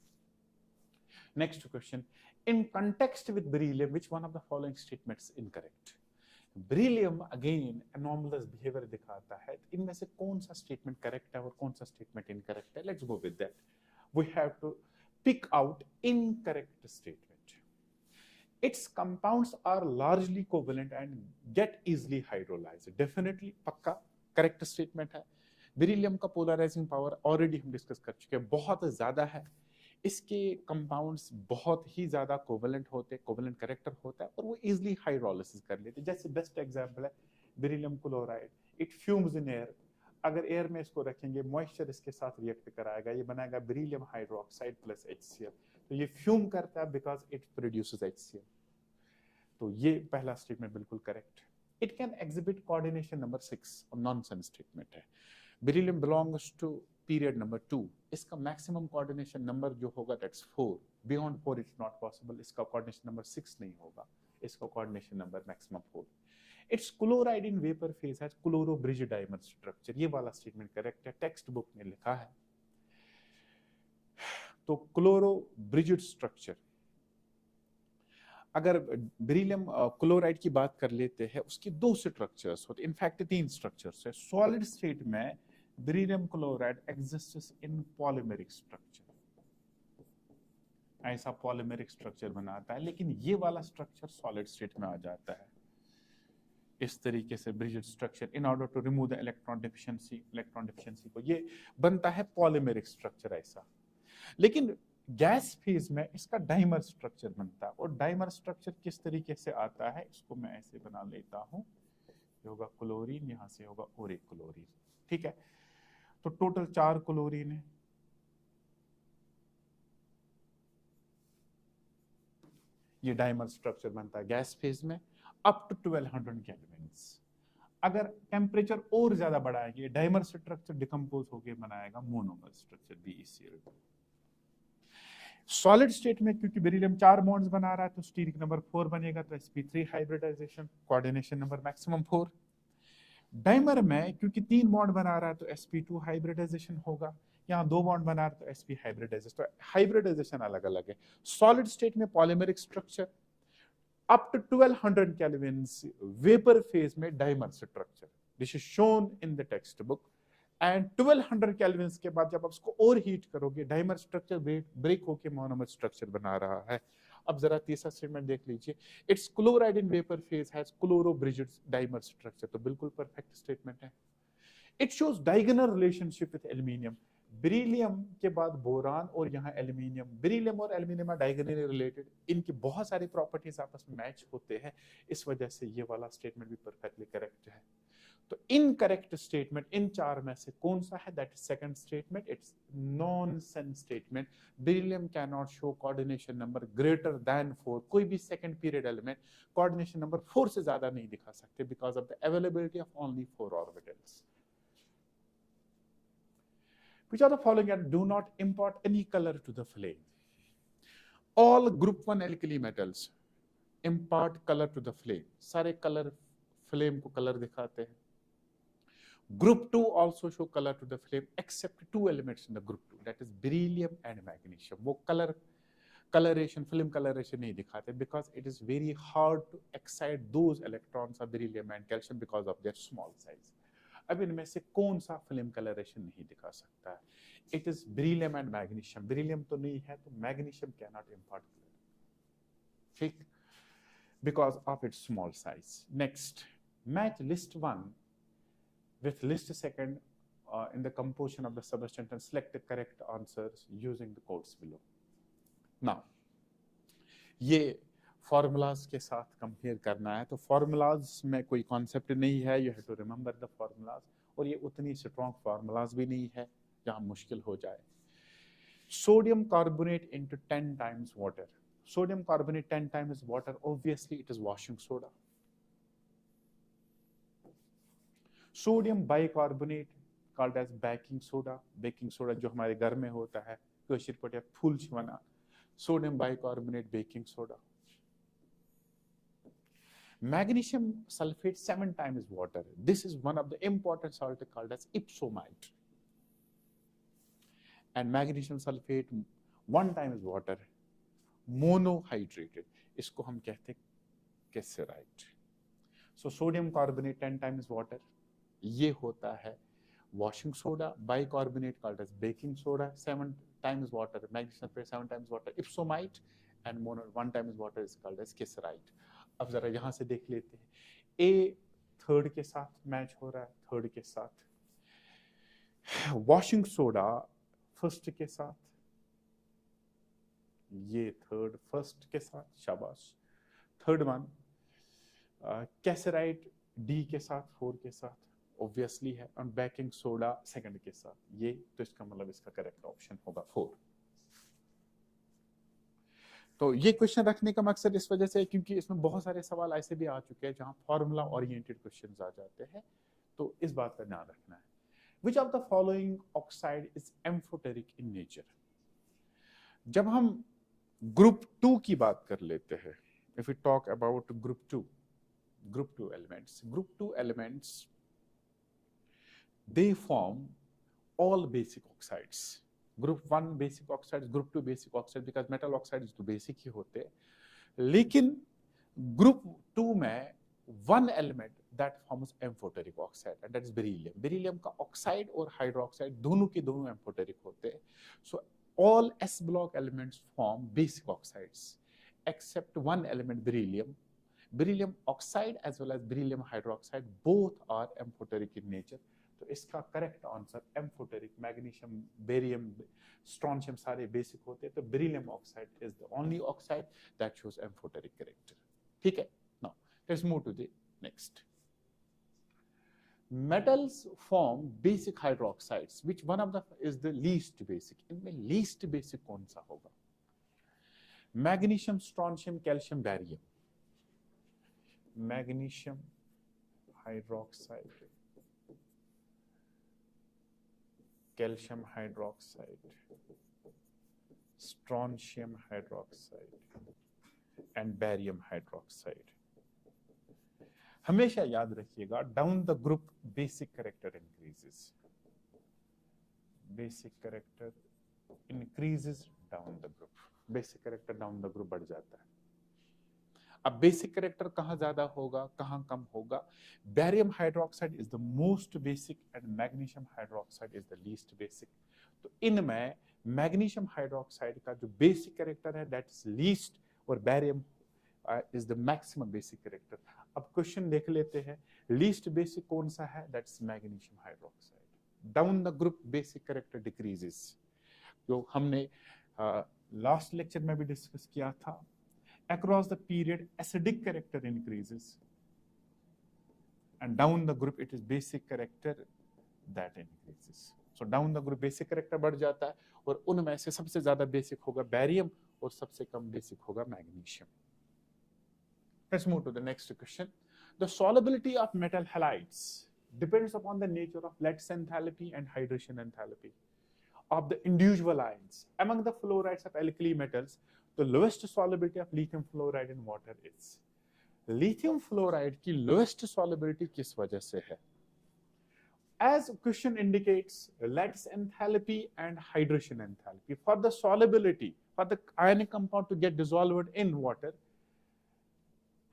Next question, in context with beryllium which one of the following statements incorrect. Beryllium again anomalous behaviour दिखाता है. इनमें से कौन सा स्टेटमेंट करेक्ट है और कौन सा स्टेटमेंट इनकरेक्ट है. Let's go with that. We have to pick out incorrect statement. Its compounds are largely covalent and get easily hydrolyzed. Definitely पक्का correct statement है. बेरिलियम का पोलराइजिंग पावर ऑलरेडी हम discuss कर चुके हैं, बहुत ज्यादा है। इसके कंपाउंड्स बहुत ही ज्यादा कोवेलेंट होते हैं, कोवेलेंट कैरेक्टर होता है और वो इजीली हाइड्रोलिसिस कर लेते हैं। जैसे बेस्ट एग्जांपल है beryllium chloride, it fumes in air. अगर एयर में इसको रखेंगे, मॉइस्चर इसके साथ रिएक्ट कराएगा, ये बनाएगा बेरिलियम हाइड्रोक्साइड प्लस HCl। तो ये फ्यूम करता है बिकॉज इट प्रोड्यूसेस HCl। तो ये पहला स्टेटमेंट बिल्कुल correct. It can exhibit coordination number 6 और नॉनसेंस स्टेटमेंट है। Beryllium belongs to period number 2। इसका मैक्सिमम कोऑर्डिनेशन नंबर जो होगा that's 4। Beyond 4 it's not possible. इसका कोऑर्डिनेशन नंबर 6 नहीं होगा, इसका coordination number maximum 4। It's chloride in vapour phase has chloro bridge dimer structure. ये वाला स्टेटमेंट करेक्ट है, टेक्स्ट बुक में लिखा है। तो क्लोरो ब्रिजिड स्ट्रक्चर, अगर बेरिलियम क्लोराइड की बात कर लेते हैं, उसकी 2 स्ट्रक्चर्स होते हैं, इनफैक्ट 3 स्ट्रक्चर्स है। सॉलिड स्टेट में बेरिलियम क्लोराइड एग्जिस्ट्स इन पॉलीमेरिक स्ट्रक्चर, ऐसा पॉलीमेरिक स्ट्रक्चर बनाता है। लेकिन ये वाला स्ट्रक्चर सॉलिड स्टेट में आ जाता है इस तरीके से, bridged structure. In order to remove the electron deficiency को ये बनता है पॉलीमेरिक स्ट्रक्चर ऐसा। लेकिन गैस फेज में इसका डाइमर स्ट्रक्चर बनता है। और डाइमर स्ट्रक्चर किस तरीके से आता है, इसको मैं ऐसे बना लेता हूं, ये होगा क्लोरीन, यहां से होगा और एक क्लोरीन, ठीक है। तो टोटल 4 क्लोरीन है। ये डाइमर स्ट्रक्चर बनता है गैस फेज में अप टू 1200 केल्विन्स। अगर टेम्परेचर और ज्यादा बढ़ाएंगे, डाइमर स्ट्रक्चर डिकम्पोज होकर बनाएगा monomer structure BeCl2। Solid state में क्योंकि बेरिलियम 4 बॉन्ड्स बना रहा है तो स्टीरिक नंबर 4 बनेगा, तो sp3 hybridization, coordination number maximum 4। Dimer में क्योंकि 3 बॉन्ड बना रहा है तो sp2 हाइब्रिडाइजेशन होगा। यहाँ 2 बॉन्ड बना रहा है तो sp हाइब्रिडाइजेशन। तो हाइब्रिडाइजेशन अलग अलग है। सॉलिड स्टेट में polymeric structure, up to 1200 kelvins vapour phase में dimer structure, this is shown in the text book. And 1200 kelvins के बाद जब आप उसको और हीट करोगे, डाइमर स्ट्रक्चर ब्रेक होके मोनोमर स्ट्रक्चर बना रहा है। अब जरा तीसरा स्टेटमेंट देख लीजिए, its chloride in vapour phase has chloro bridged dimer structure. तो बिल्कुल परफेक्ट स्टेटमेंट है। It shows diagonal relationship with aluminium. Beryllium के बाद बोरान और यहाँ एल्यूमिनियम, बेरिलियम और एल्यूमिनियम डायगोनली रिलेटेड, इनकी बहुत सारी प्रॉपर्टीज आपस में मैच होते हैं, इस वजह से ये वाला स्टेटमेंट भी परफेक्टली करेक्ट है। तो इनकरेक्ट स्टेटमेंट इन 4 में से कौन सा है, that is second statement, it's nonsense statement. Beryllium can not show coordination number greater than 4। कोई भी second period element coordination number 4 से ज्यादा नहीं दिखा सकते because of the availability of only 4 orbitals. Which of the following do not impart any color to the flame? All group 1 alkali metals impart color to the flame. सारे colour flame को colour दिखाते हैं। Group 2 also show color to the flame except 2 elements in the group 2, that is beryllium and magnesium. वो coloration, flame coloration नहीं दिखाते because it is very hard to excite those electrons of beryllium and calcium because of their small size. अब इनमें से कौन सा film colouration नहीं दिखा सकता है? It is beryllium and magnesium. Beryllium तो नहीं है तो magnesium can not impart colour, ठीक, because of its small size. Next, match list 1 with list 2 in the composition of the substance and select the correct answers using the codes below. Now, ये formulas के साथ compare करना है, तो formulas में कोई concept नहीं है, you have to remember the formulas. और ये उतनी स्ट्रॉन्ग फॉर्मूलाज भी नहीं है जहां मुश्किल हो जाए। Sodium carbonate into 10 times water. Sodium carbonate 10 times water, obviously it is washing soda. Sodium bicarbonate called as baking soda. Baking soda जो हमारे घर में होता है, कोशिर पटिया फूल छिवना, sodium bicarbonate baking soda. Magnesium sulfate 7 times water. This is one of the important salt called as ipsomite. And magnesium sulfate 1 times water, monohydrated. इसको हम कहते हैं केसराइट। So sodium carbonate 10 times water, ये होता है washing soda. Bicarbonate called as baking soda, 7 times water. Magnesium sulfate 7 times water, ipsomite, and mono 1 times water is called as केसराइट। अब जरा यहां से देख लेते हैं, ए थर्ड के साथ मैच हो रहा है, थर्ड के साथ, वॉशिंग सोडा फर्स्ट के साथ, ये थर्ड फर्स्ट के साथ, शाबाश। थर्ड वन कैसराइट डी के साथ, 4 के साथ ऑब्वियसली है, और बेकिंग सोडा सेकंड के साथ, ये तो इसका मतलब इसका करेक्ट ऑप्शन होगा 4। तो ये क्वेश्चन रखने का मकसद इस वजह से है क्योंकि इसमें बहुत सारे सवाल ऐसे भी आ चुके हैं जहां फॉर्मूला ओरिएंटेड क्वेश्चंस आ जाते हैं, तो इस बात का ध्यान रखना है। Which of the following oxide is amphoteric in nature? जब हम ग्रुप 2 की बात कर लेते हैं, if we talk about group 2 elements, they form all basic oxides. Group 1 basic oxides, group 2 basic oxides, because metal oxides तो basic ही होते हैं, लेकिन ग्रुप 2 में one element that forms amphoteric oxide, and that is beryllium. Beryllium का oxide और hydroxide दोनों के दोनों amphoteric होते हैं. So all S block elements form basic oxides except one element, beryllium. Beryllium oxide as well as beryllium hydroxide both are amphoteric in nature. तो इसका correct answer amphoteric, magnesium, barium, strontium सारे basic होते हैं, तो beryllium oxide is the only oxide that shows amphoteric character. ठीक है? Now let's move to the next. Metals form basic hydroxides. Which one of the is the least basic? इनमें least basic कौन सा होगा? Magnesium, strontium, calcium, barium. Magnesium hydroxide, calcium hydroxide, strontium hydroxide and barium hydroxide. हमेशा याद रखिएगा, down the group basic character increases, basic character increases down the group, basic character down the group बढ़ जाता है। अब बेसिक कैरेक्टर कहाँ ज्यादा होगा, कहाँ कम होगा? Barium hydroxide is the most basic and magnesium hydroxide is the least basic. तो इनमें मैग्नीशियम हाइड्रोक्साइड का जो बेसिक कैरेक्टर है दैट इज लीस्ट, और barium is the maximum basic character. अब क्वेश्चन देख लेते हैं, लीस्ट बेसिक कौन सा है? That's magnesium hydroxide. Down the group basic character decreases, जो हमने लास्ट लेक्चर में भी डिस्कस किया था। Across the period, acidic character increases, and down the group it is basic character that increases. So down the group basic character बढ़ जाता है, और उनमें से सबसे ज्यादा बेसिक होगा बैरियम और सबसे कम बेसिक होगा magnesium. Let's move to the next question. The solubility of metal halides depends upon the nature of lattice enthalpy and hydration enthalpy of the individual ions. Among the fluorides of alkali metals, the lowest solubility of lithium fluoride in water is. Lithium fluoride की lowest solubility किस वजह से है? As question indicates, lattice enthalpy and hydration enthalpy. For the solubility, for the ionic compound to get dissolved in water,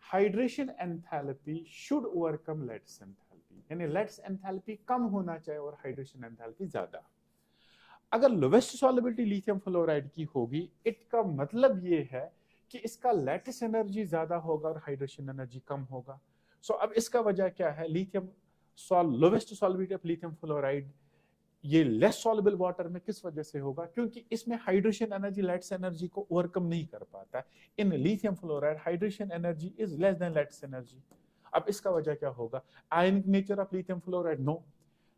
hydration enthalpy should overcome lattice enthalpy. यानी lattice enthalpy कम होना चाहिए और hydration enthalpy ज्यादा। अगर लोवेस्ट सॉलिबिलिटी लिथियम फ्लोराइड की होगी, इसका मतलब ये है कि इसका लैटिस एनर्जी ज्यादा होगा और हाइड्रेशन एनर्जी कम होगा। सो अब इसका वजह क्या है? Lithium lowest solubility of lithium fluoride ये लेस सॉल्युबल वाटर में किस वजह से होगा? क्योंकि इसमें हाइड्रेशन एनर्जी लैटिस एनर्जी को ओवरकम नहीं कर पाता। In lithium fluoride hydration energy is less than lattice energy. अब इसका वजह क्या होगा? Ionic nature of lithium fluoride, no.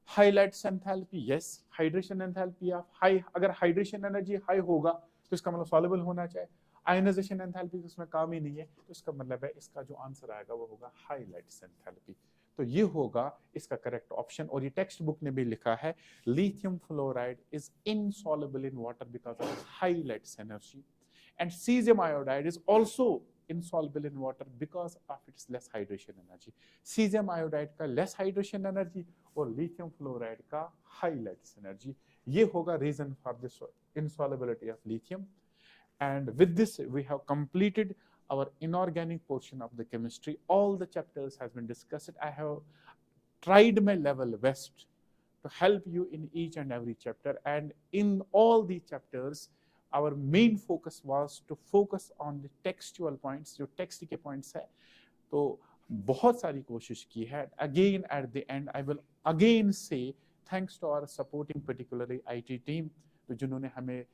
High lattice enthalpy, yes. Hydration enthalpy of high, अगर हाइड्रेशन एनर्जी हाई होगा तो इसका मतलब सॉल्युबल होना चाहिए। आयनाइजेशन एंथैल्पी इसमें काम ही नहीं है, तो इसका मतलब है इसका जो आंसर आएगा वो होगा हाई लैटिस एंथैल्पी। तो ये होगा इसका करेक्ट ऑप्शन। और ये टेक्स्ट बुक ने भी लिखा है lithium fluoride is insoluble in water because of high lattice energy, and caesium iodide is also insoluble in water because of its less hydration energy. Cesium iodide का less hydration energy और lithium fluoride का high lattice energy. ये होगा reason for this insolubility of lithium. And with this we have completed our inorganic portion of the chemistry. All the chapters has been discussed. I have tried my level best to help you in each and every chapter, and in all the chapters our main focus was to focus on the textual points, जो text के points है। तो बहुत सारी कोशिश की है। Again at the end I will again say thanks to our supporting particularly IT team, तो जिन्होंने हमें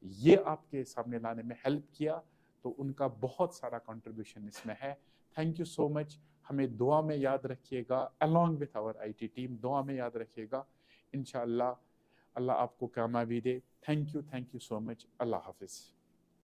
ये आपके सामने लाने में हेल्प किया, तो उनका बहुत सारा कंट्रीब्यूशन इसमें है। Thank you so much. हमें दुआ में याद रखिएगा, along with our IT team दुआ में याद रखिएगा। इंशाअल्लाह अल्लाह आपको कामयाबी दे। Thank you so much. अल्लाह हाफिज़।